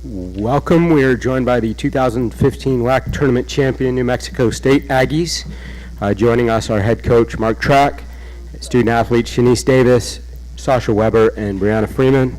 Welcome. We are joined by the 2015 WAC Tournament Champion New Mexico State Aggies. Joining us are head coach Mark Track, student athletes Shanice Davis, Sasha Weber, and Brianna Freeman.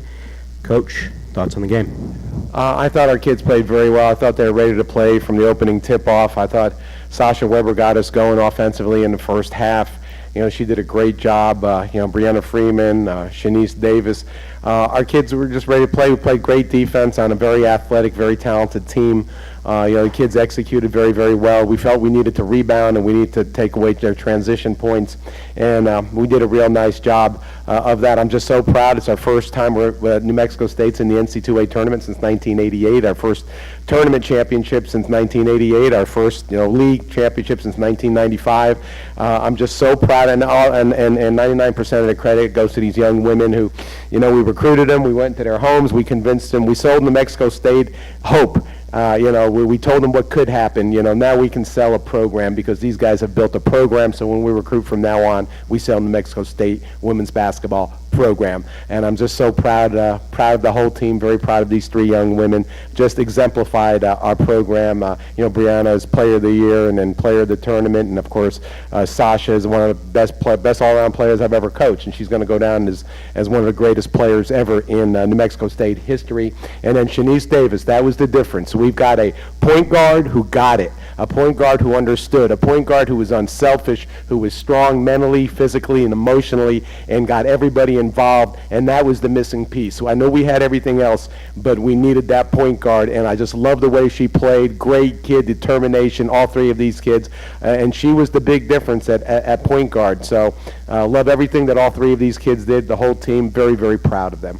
Coach, thoughts on the game? I thought our kids played very well. I thought they were ready to play from the opening tip-off. I thought Sasha Weber got us going offensively in the first half. You know, she did a great job. Brianna Freeman, Shanice Davis. Our kids were just ready to play. We played great defense on a very athletic, very talented team. The kids executed very, very well. We felt we needed to rebound and we needed to take away their transition points, and we did a real nice job of that. I'm just so proud. It's our first time we're at New Mexico State's in the NC2A tournament since 1988. Our first tournament championship since 1988. Our first, league championship since 1995. I'm just so proud, and 99% of the credit goes to these young women who, we recruited them. We went to their homes. We convinced them. We sold New Mexico State hope. We told them what could happen. Now we can sell a program because these guys have built a program. So when we recruit from now on, we sell New Mexico State women's basketball program. And I'm just so proud of the whole team. Very proud of these three young women. Just exemplified our program. Brianna is Player of the Year and then Player of the Tournament, and of course Sasha is one of the best all-around players I've ever coached, and she's going to go down as one of the greatest players ever in New Mexico State history. And then Shanice Davis, that was the difference. We've got a point guard who got it, a point guard who understood, a point guard who was unselfish, who was strong mentally, physically, and emotionally, and got everybody involved, and that was the missing piece. So I know we had everything else, but we needed that point guard, and I just love the way she played. Great kid, determination, all three of these kids, and she was the big difference at point guard. So love everything that all three of these kids did, the whole team, very, very proud of them.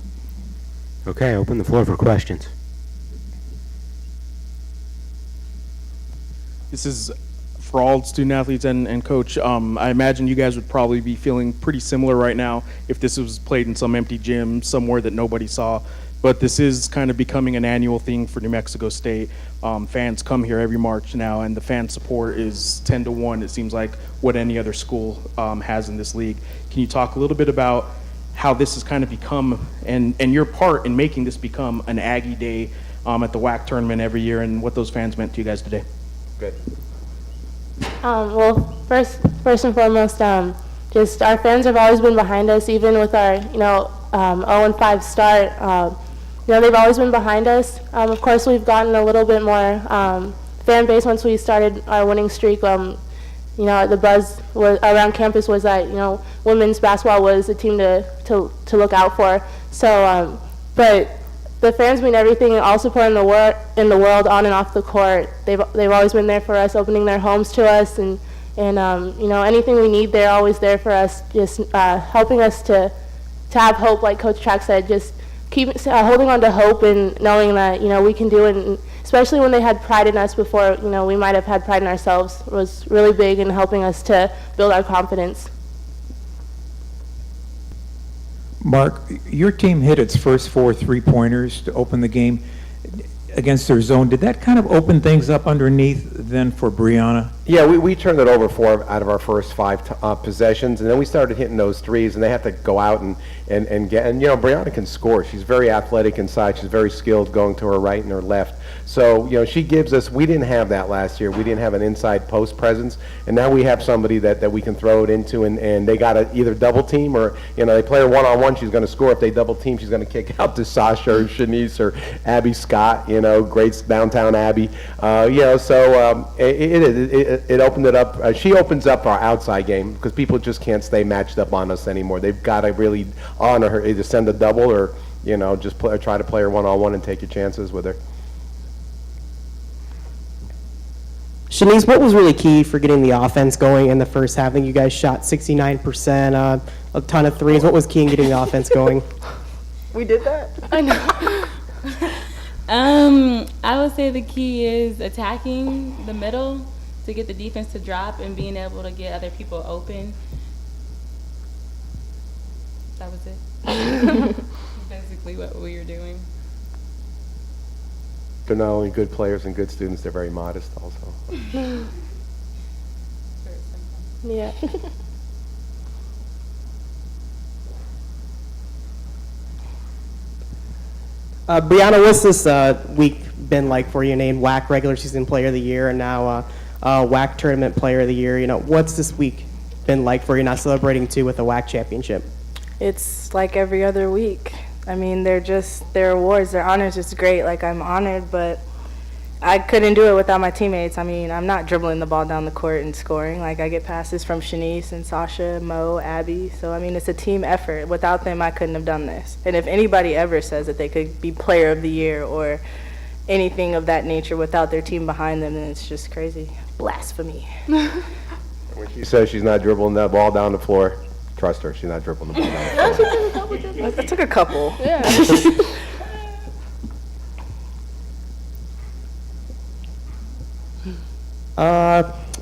Okay, open the floor for questions. This is for all student athletes and coach. I imagine you guys would probably be feeling pretty similar right now if this was played in some empty gym somewhere that nobody saw. But this is kind of becoming an annual thing for New Mexico State. Fans come here every March now, and the fan support is 10 to 1, it seems like, what any other school has in this league. Can you talk a little bit about how this has kind of become, and your part in making this become an Aggie Day at the WAC tournament every year, and what those fans meant to you guys today? Good. Well, first and foremost, just our fans have always been behind us, even with our 0-5 start. They've always been behind us. Of course, we've gotten a little bit more fan base once we started our winning streak. The buzz around campus was that women's basketball was a team to look out for. So, but the fans mean everything, and all support in the world on and off the court. They've always been there for us, opening their homes to us, and anything we need, they're always there for us, just helping us to have hope, like Coach Track said, just keep holding on to hope and knowing that we can do it. And especially when they had pride in us before, we might have had pride in ourselves, was really big in helping us to build our confidence. Mark, your team hit its first 4 3-pointers to open the game against their zone. Did that kind of open things up underneath then for Brianna? Yeah, we turned it over 4 out of our first 5 possessions, and then we started hitting those threes, and they have to go out and get, and Brianna can score. She's very athletic inside. She's very skilled going to her right and her left. So, she gives us, we didn't have that last year. We didn't have an inside post presence, and now we have somebody that we can throw it into, and they got to either double team or, they play her one-on-one, she's going to score. If they double team, she's going to kick out to Sasha or Shanice or Abby Scott, great downtown Abby. It opened it up. She opens up our outside game because people just can't stay matched up on us anymore. They've got to really honor her, either send a double or, just try to play her one-on-one and take your chances with her. Shanice, what was really key for getting the offense going in the first half? I think you guys shot 69%, a ton of threes. What was key in getting the offense going? We did that? I know. I would say the key is attacking the middle to get the defense to drop and being able to get other people open. That was it. Basically what we were doing. They're not only good players and good students, they're very modest also. Yeah. Brianna, what's this week been like for you? Named WAC Regular Season Player of the Year and now WAC Tournament Player of the Year. You know, what's this week been like for you? Not celebrating too with the WAC championship. It's like every other week. I mean, their awards, their honors is great. Like, I'm honored, but I couldn't do it without my teammates. I mean, I'm not dribbling the ball down the court and scoring. Like, I get passes from Shanice and Sasha, Mo, Abby. So, I mean, it's a team effort. Without them, I couldn't have done this. And if anybody ever says that they could be player of the year or anything of that nature without their team behind them, then it's just crazy. Blasphemy. When she says she's not dribbling that ball down the floor, trust her, she's not dribbling the ball down the floor. I took a couple. Yeah.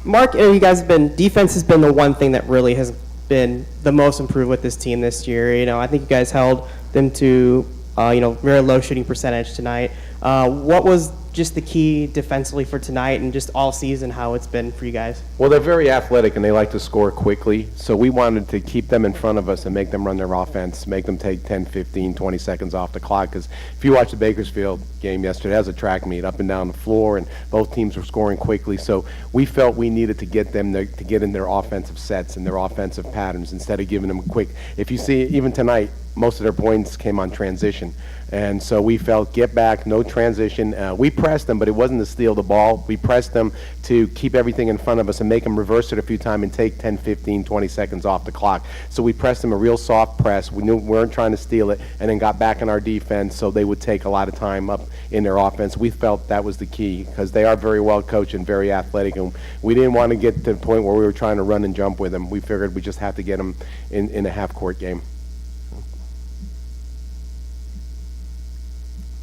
Mark, you guys have been, defense has been the one thing that really has been the most improved with this team this year. You know, I think you guys held them to, very low shooting percentage tonight. What was just the key defensively for tonight and just all season, how it's been for you guys? Well, they're very athletic and they like to score quickly, so we wanted to keep them in front of us and make them run their offense, make them take 10, 15, 20 seconds off the clock, because if you watch the Bakersfield game yesterday, it was a track meet up and down the floor, and both teams were scoring quickly, so we felt we needed to get them to get in their offensive sets and their offensive patterns instead of giving them quick. If you see, even tonight, most of their points came on transition. And so we felt, get back, no transition. We pressed them, but it wasn't to steal the ball. We pressed them to keep everything in front of us and make them reverse it a few times and take 10, 15, 20 seconds off the clock. So we pressed them a real soft press. We knew we weren't trying to steal it, and then got back in our defense so they would take a lot of time up in their offense. We felt that was the key because they are very well coached and very athletic, and we didn't want to get to the point where we were trying to run and jump with them. We figured we just have to get them in a half-court game.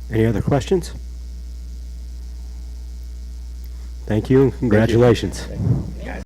Any other questions? Thank you and congratulations.